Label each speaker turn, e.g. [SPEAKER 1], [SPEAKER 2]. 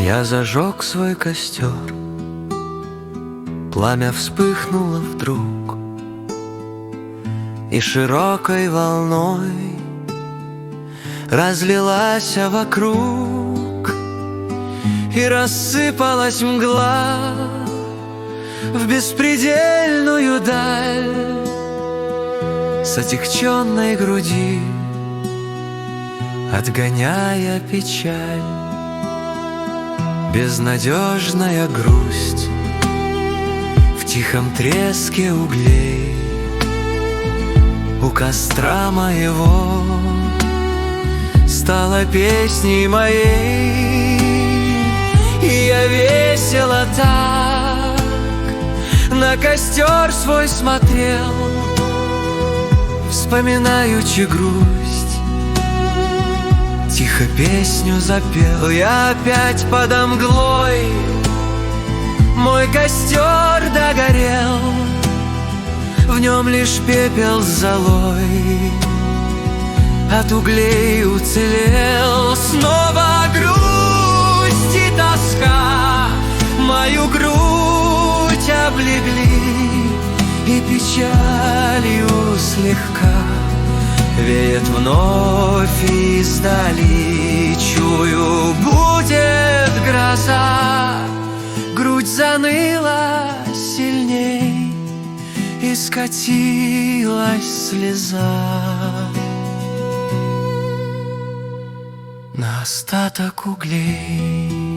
[SPEAKER 1] Я зажег свой костер, пламя вспыхнуло вдруг, и широкой волной разлилась вокруг, и рассыпалась мгла в беспредельную даль. С отягченной груди, отгоняя печаль, безнадежная грусть в тихом треске углей у костра моего стала песней моей. И я весело так на костер свой смотрел, вспоминаючи грусть, тихо песню запел. Я опять подо мглой, мой костер догорел, в нем лишь пепел с золой от углей уцелел. Снова грусть и тоска мою грудь облегли, и печалью слегка веет вновь издали. Чую, будет гроза, грудь заныла сильней, и скатилась слеза на остаток углей.